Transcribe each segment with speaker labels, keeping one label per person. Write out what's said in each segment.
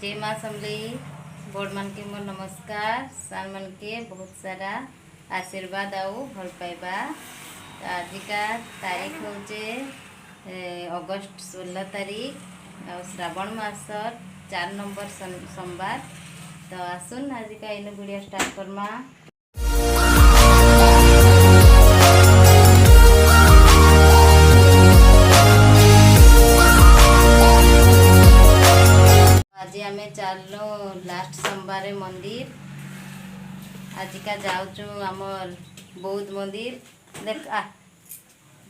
Speaker 1: जय माँ समलेई बड़ मान के मोर नमस्कार सान मन के बहुत सारा आशीर्वाद आउ भल पाइबा। तो आजिका तारीख होचे अगस्ट 16 तारीख और श्रावण मासर 4 नंबर सोमवार। तो आसुन आजिका इन वीडियो स्टार्ट करमा। आज आम चलो लास्ट सोमवार मंदिर आजिका जाऊचु आमर बौद्ध मंदिर देख आ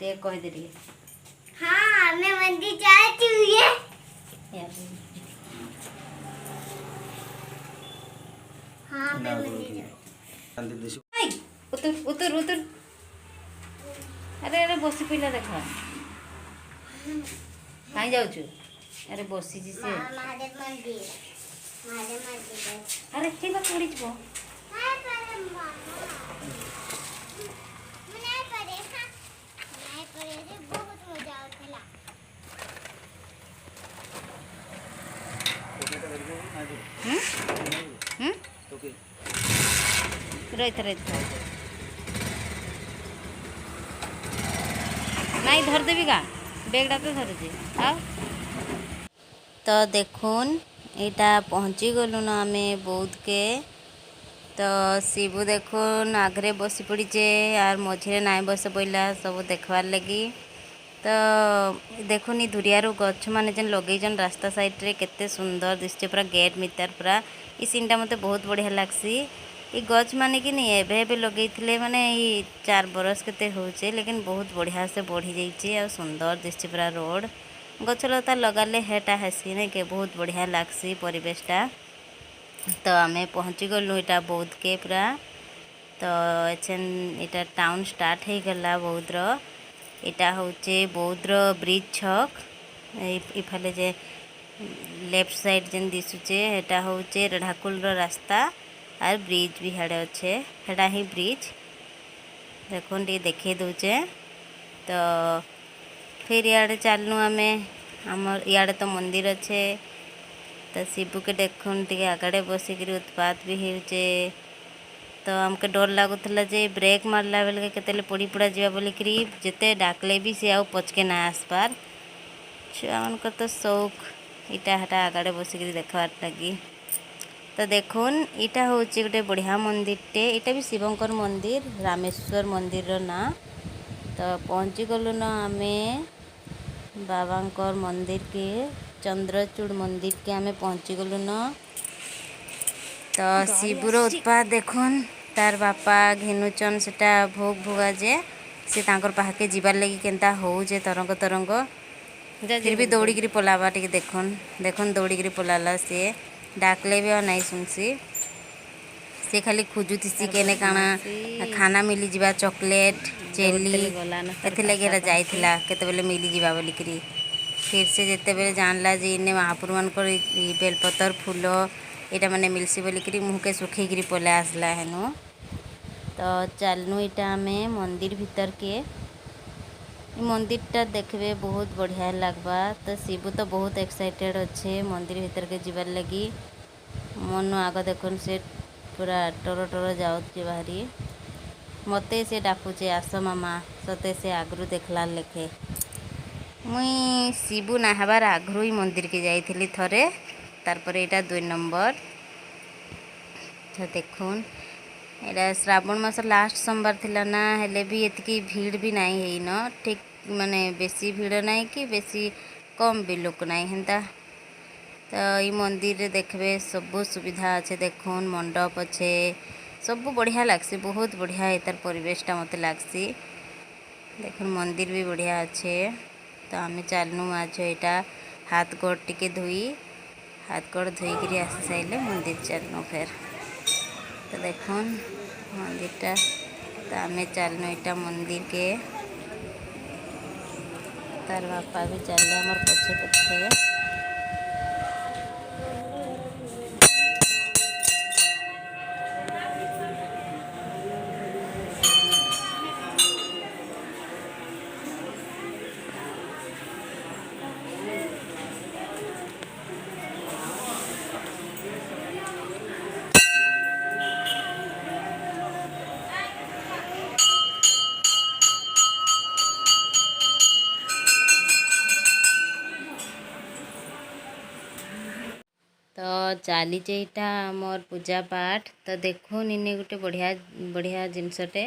Speaker 1: देख कह दे रही
Speaker 2: हाँ मैं मंदिर जाती हूँ ये हाँ मैं मंदिर जाती
Speaker 1: उतर उतर उतर अरे अरे बसी पीला देख कहीं जाऊचु अरे बसी जी से
Speaker 2: महादेव मंदिर
Speaker 1: अरे ठीक है पड़ी छो
Speaker 2: बहुत मजा आउथला।
Speaker 1: रही नहीं धर देवी का बेगटा तो धरुचे आ तो देखुन यहाँ पहुँची गलु न आम बौद्ध के। तो शिवु देखुन आगरे बसी पड़ीचे यार मझे नाई बस पड़ा सब देखबार लगी। तो देखुन दुरियारू गछ मैंने जेन लगेजन रास्ता साइड रे केते सुंदर दिशे पूरा गेट मितार पूरा ये सीन मते बहुत बढ़िया लगसी। ये गछ माने कि नहीं एबे लगे माने 4 बरस केते होचे लेकिन बहुत बढ़िया से बढ़ी जाइए और सुंदर दिशे पूरा रोड गछलता लगाले हेटा हेसी नहीं के बहुत बढ़िया लगसी परिवेशटा। तो आम पहुँची गलु यहाँ बौद्ध के पूरा। तो एछन यहाँ टाउन स्टार्ट हो गला बौद्ध यहाँ हूँ बौद्ध ब्रिज छक इफाले जे लेफ्ट साइड जेन दिशुचे यहाँ हूँ रेढ़ाकुल रास्ता और ब्रिज भी हाड़े अच्छे हेटा ही ब्रिज देखुन टे देखे दूचे। तो फिर इे चलनु आम आमर इे तो मंदिर अच्छे। तो शिवु के देखुन टे आगड़े बसिक उत्पात भी होचे। तो आमके डर लगुला जे ब्रेक मारला बेल के पड़ी पड़ा जा बोलिक जिते डाकले भी सी आउ पचके ना आसपार छुआ मान तो शौक इटा हटा आगड़े बसिक देखबार लगी। तो देखुन इटा हूँ गोटे बढ़िया मंदिर टे इटा भी शिवंकर मंदिर रामेश्वर मंदिर ना। तो पहुँची गलु न आम बाबांकर मंदिर के चंद्रचूड़ मंदिर के आम पहुँची गलु न। तो शिवुर उत्पात देखुन तार बापा घिनुचन सेटा भोग भोगा जे से तांकर पाहके जीवार लगी केनता हो जे तरंग तरंग फिर भी दौड़िकी पलावा टे देखुन देखुन दौड़िकी पलाला सी डाकले भी नहीं सुनसी से खाली खोजुसी केने काना खाना मिली जावा चॉकलेट जेली एथि लगे जाइथिला केते बेले मिली जावा बोलिकरी फिर से जेते बेले जानला जे इने महापुर मानकर बेलपतर फूल यहाँ मैंने मिलसी बोलिकी मुँह के सुखी पलै आसला हेनु। तो चलनु यहाँ आम मंदिर भीतर के मंदिर टा देखबे बहुत बढ़िया लगबा। तो शिवु तो बहुत एक्साइटेड अच्छे मंदिर भीतर के जीवार लगी मन आग देखुन से पूरा टोर टोर जाऊे बाहरी मते से डाकुचे आस मामा सते से आगरू देखला लेखे मुई शिवु नहाबार आगरू ही मंदिर के जाइली थरे तार यहाँ 2 नंबर। तो देखुन यहाँ श्रावण मास लास्ट सोमवार थिला ना हेले भी एतकी भीड़ भी नहीं है न ठीक माने बेसी भीड़ नहीं कि बेसी कम भी लोक नहीं हेन्ता। तो ये मंदिर देखबे सब सुविधा अच्छे देखुन मंडप अच्छे सब बढ़िया लगसी बहुत बढ़िया तार परिवेशटा मत लगसी देखुन मंदिर भी बढ़िया अच्छे। तो आम चलनु आज यहाँ हाथ गोड़ टिके धोई हाथ गोड़ धोईकरी आसी सारे मंदिर चलनु फिर। तो देखुन मंदिरटा तो आम चलनु यहाँ मंदिर के तार बापा भी चल आमर पछे पछे। चलीचे यहाँ मोर पूजा पाठ तो देखुन इने गोटे बढ़िया बढ़िया जिनसटे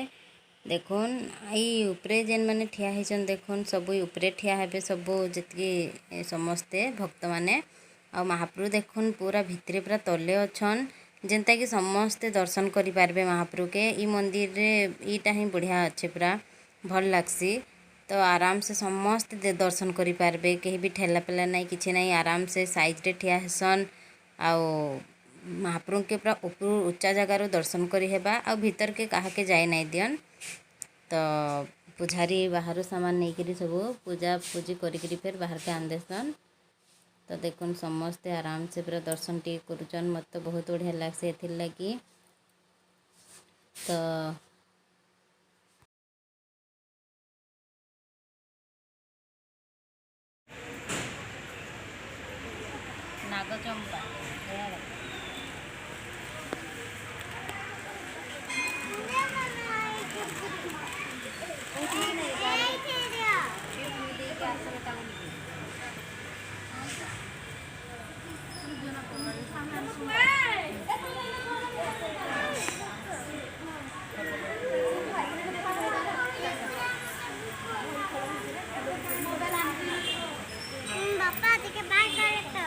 Speaker 1: देखुन उपरे जेन मैंने ठिया होइछन देखुन सब उपरे ठिया हेबे सब जितकी समस्ते भक्त माने आ महाप्रभु देखुन पूरा भितरे पूरा तले अछन जेनता कि समस्ते दर्शन करि पारबे महाप्रभु के ई मंदिर रे ईटा ही बढ़िया अच्छे पूरा भल लागसी तो आराम से समस्त दर्शन करि पारबे कहीं भी ठेला पेला नहीं किछि नहीं आराम से साइज रे ठिया हेसन आओ महाप्रभु के पूरा ऊपर उच्चा जगार दर्शन करि हेबा आ भीतर के कहा के जाए नहीं दियन तो पुजारी बाहर सामान नहीं करी सब पूजा पूजी करी फिर बाहर के आंदेसन तो देखुन समस्ते आराम से पूरा दर्शन टी करुचन मत तो बहुत बढ़िया लागसे एथिर लगी तो नागचंपा
Speaker 2: पापा देखे बाय करे तो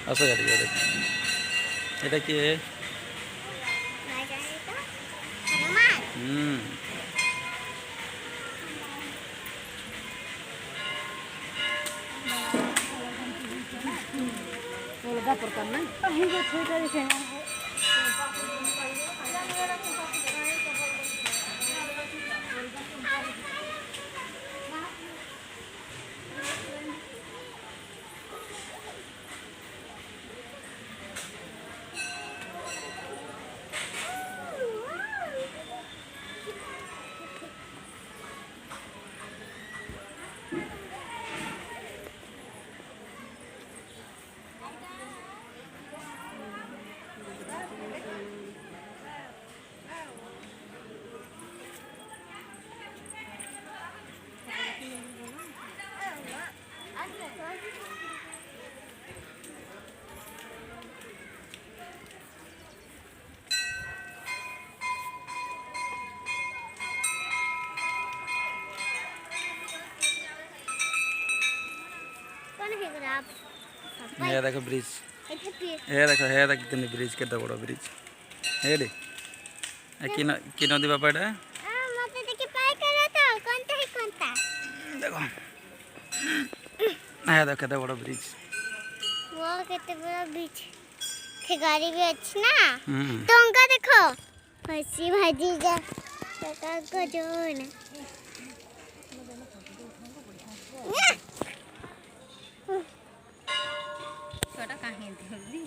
Speaker 3: আচ্ছা গাড়ি গাড়ি এটা কি
Speaker 2: बाय करे तो हनुमान
Speaker 3: হুম
Speaker 2: कौन है गुलाब
Speaker 3: হ্যাঁ দেখো ব্রিজ
Speaker 2: इधर पे
Speaker 3: হ্যাঁ দেখো তুমি ব্রিজ কেতে বড় ব্রিজ হেডি কি নদী বাপা এটা
Speaker 2: मत देखे बाय करे तो कौन ता
Speaker 3: দেখো হ্যাঁ দেখো কেতে বড় ব্রিজ
Speaker 2: वो कितने बड़ा बीच के गाड़ी भी अच्छी ना
Speaker 3: হুম
Speaker 2: तो उनका देखो फंसी भाजी जा सरकार को जो ना
Speaker 1: छोटा कहीं दिल्ली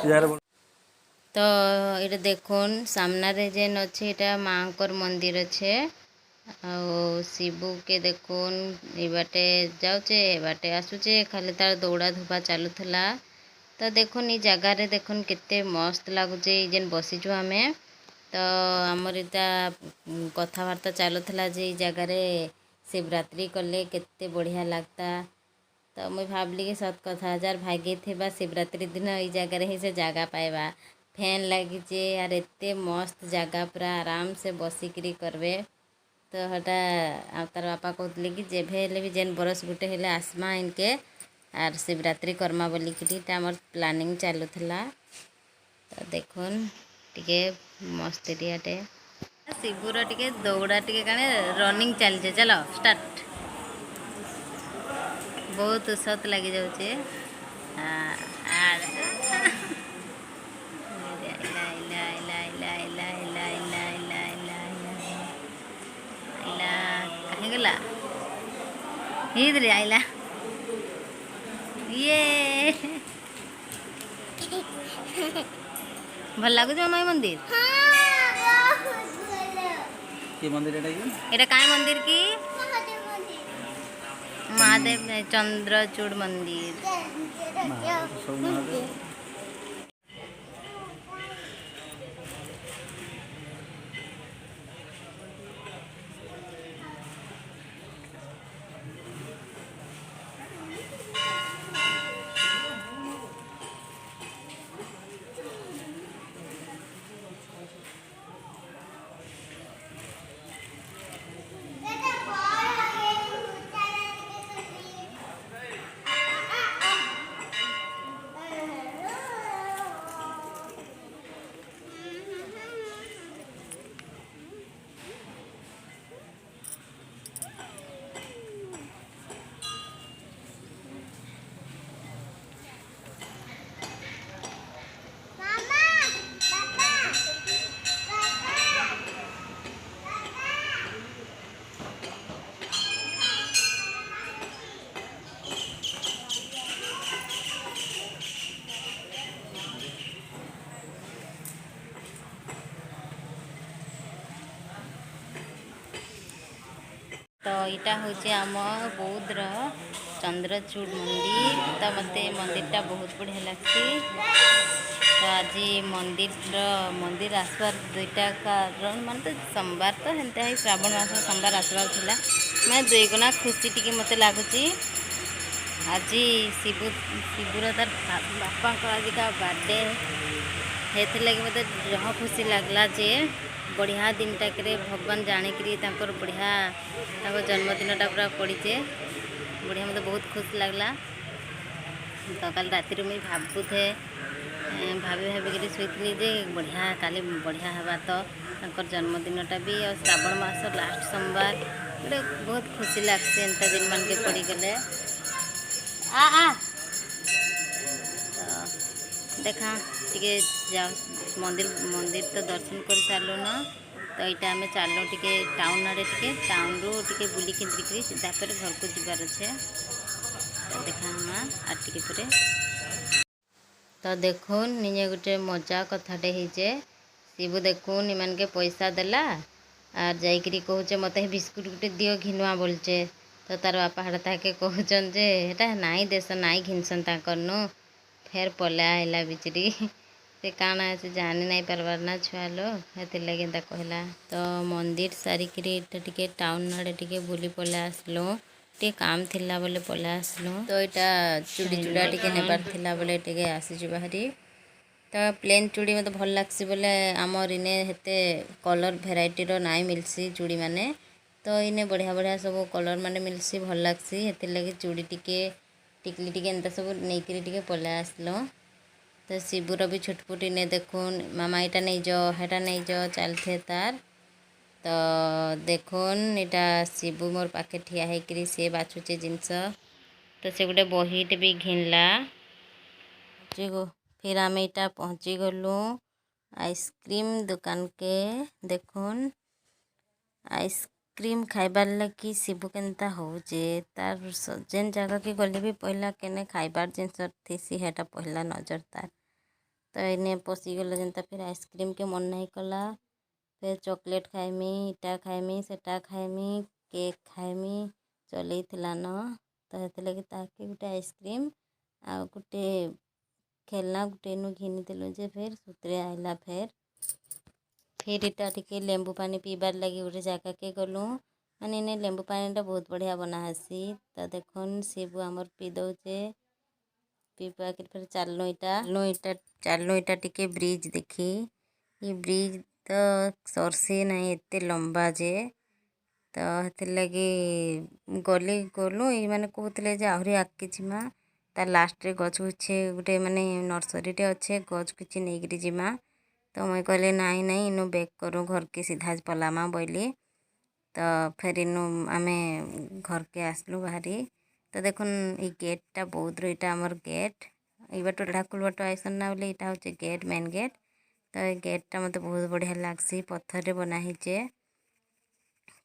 Speaker 3: यार
Speaker 1: तो ये देखुन सामने जेन अच्छे यहाँ माँकर मंदिर अच्छे आ शिवू के देखुन ये बाटे जाऊचे बाटे आसुचे खाली तार दौड़ा धूपा चलुला तो देखुन ये जगार देखुन केते मस्त लगुचे जेन बसीचु आम तो आमर इटा कथबार्ता चलुला जे जगार शिवरात्रि कले केते बढ़िया लगता तो मुई भावली कि सत कथा जार भाग्य थे शिवरात्रि दिन ये जगार ही से जगह पाइबा फैन लगे यार एत मस्त जगह पूरा आराम से बसिकी करबे। तो हटा तार बापा कहते कि जेभे भी जेन बरस गुटे हेले आसमा इनके आर शिवरात्रि कर्मा बोलिकी आमर प्लानिंग चलूला। तो देखुन टिके मस्तियाटे शिवुर टिके दौड़ा टिके काने रनिंग चलचे चलो स्टार्ट बहुत सत लगी जाऊे। कहीं गला हिद्री आइला ये भल लगुच माई मंदिर
Speaker 3: कि मंदिर
Speaker 1: एटा काय मंदिर की महादेव चंद्रचूड़ मंदिर। तो यहाँ हूँ आम बौद्र चंद्रचूड़ मंदिर। तो मत मंदिरटा बहुत बढ़िया लगती। तो आज मंदिर आसबार दुईटा कारण मान तो सोमवार तो हेन्ता ही श्रावण मास सोमवार आसबार था मैं दुई गुणा खुशी टी मत लगुच। आज शिवुर तार बापा आज का बर्थडे हेत लगे मत जह खुशी लगला जे बढ़िया दिन टाक भगवान जाणिकी बढ़िया जन्मदिनटा पूरा पड़ीचे बढ़िया मत बहुत खुश लगला। तो कल राति मुझे भावुथे भाविकी शुई जे बढ़िया काली बढ़िया हवा। तो जन्मदिनटा भी और श्रावण मास लास्ट सोमवार गोटे बहुत खुशी लगसी एंता दिन मान के पड़ी गले तो देखा टे जा मंदिर तो दर्शन कर सारू न। तो यहाँ आम चलो टे टाउन आड़े टाउन रू टे बुलिकी सीधा पर घर को जबार अच्छे। तो देखा हम आर टे तो देखुन निजे गोटे मजा कथाटे होचे शिवु देखुन इमान के पैसा देला आर जाइकरी कहूचे मत बिस्कुट गुटे दियो घिनुआ बोलचे। तो तार बापा हाड़ ताके कहचन जे हेटा नाई देश नाई घिनसन ताकरनु फेर पला आइला बिचरी से काना से जानी नहीं पारबार ना छुआ लोग हेतिर लगे कहला। तो मंदिर सारिकी टे टाउन आड़े टे बुली पला आसलु टे काम थिला बोले पला आसलु। तो यहाँ चूड़ी चूड़ा टे नेबार थिला बोले टे आसीचु बाहरी। तो प्लेन चूड़ी मत भल लगसी बोले आमर इने हेते कलर भेराइटी रो नाई मिलसी चूड़ी माने। तो इने बढ़िया बढ़िया सब कलर माने मिलसी भल लगसी हेतिर लगे चूड़ी टिके टिकली टिके एंता सब नहींकरी टिके पला आसलो। तो शिवुर भी छुटपुट इने देखुन मामा यहाँ नहीं जाओ हेटा नहीं जाओ चलते तार। तो देखुन यहाँ शिवु मोर पाखे ठिया होकर सी बाछुचे जिनस। तो से गोटे बहीटे भी घिनला फिर आम यहाँ पहुँची गलु आइसक्रीम दुकान के। देखुन आइसक्रीम खाइबार लगी शिवु केनता होचे तार जेन जगह के गले भी पहला केने खाइबार जिनस थी हेटा पहला नजर तार। तो इन्हें पशिगला जनता फिर आइसक्रीम के मन नहीं कला फिर चॉकलेट खाइमी इटा खाइमी सेटा खाइमी केक खाइमी चलई न। तो हेते लगे ताके गोटे आइसक्रीम आ गोटे खेलना गोटे नु घिनी देलु जे फिर सुतरे आइला। फिर इटा टिके लेंबू पानी पीबार लगी गोटे जगह के गलु माने इने लेंबू पानीटा बहुत बढ़िया बना हेसी। तो देखुन शिबू आमर पी दौचे, पी पाके फिर चालू इटा टिके ब्रिज देखी। ये ब्रिज तो सरसी नहीं एते लंबा जे, तो हेतिर लगी गलु ये माने कहते जे आहरी आगे जिमा तार लास्ट रे गछ गुछे गोटे माने नर्सरी टे अच्छे गछ किछि नहीं जिमा। तो मुई कहले नाई नाई इनु बैक करूँ घर के सीधा पलामा बोली। तो फिर इनु आमे घर के आसलु बाहरी। तो देखुन ये गेटटा बहुत रईटा आमर गेट ये बाट ढाकुल बाट आइसन ना बोले यहाँ हूँ गेट मेन गेट। तो ये गेटटा मत बहुत बढ़िया लगसी पत्थर रे बना हिचे।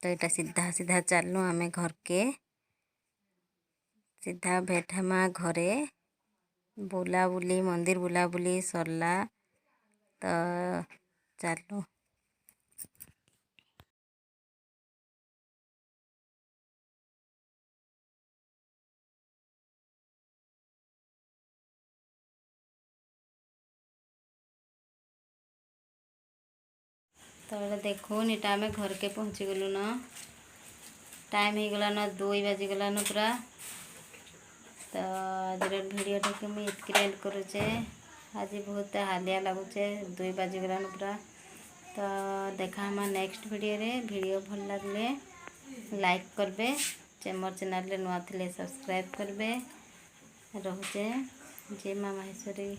Speaker 1: तो यहाँ सीधा सीधा चलनु आमे घर के सीधा भेटमा घरे बुलाबुली मंदिर बुलाबुली सरला। तो चलु तो देखुन इटा आमे घर के पहुँची गलु न। टाइम हो गला न 2 बाजी गला न पूरा। तो आज भिडियोटा के मुझे एंड करुचे। आज बहुत हालिया लगुचे 2 बाजी गला न पूरा। तो देखा हम नेक्स्ट वीडियो रे। वीडियो भल लगले लाइक करबे, मोर चैनल रे नुआ थिले सब्सक्राइब करबे। रहुचे जय माँ माहेश्वरी।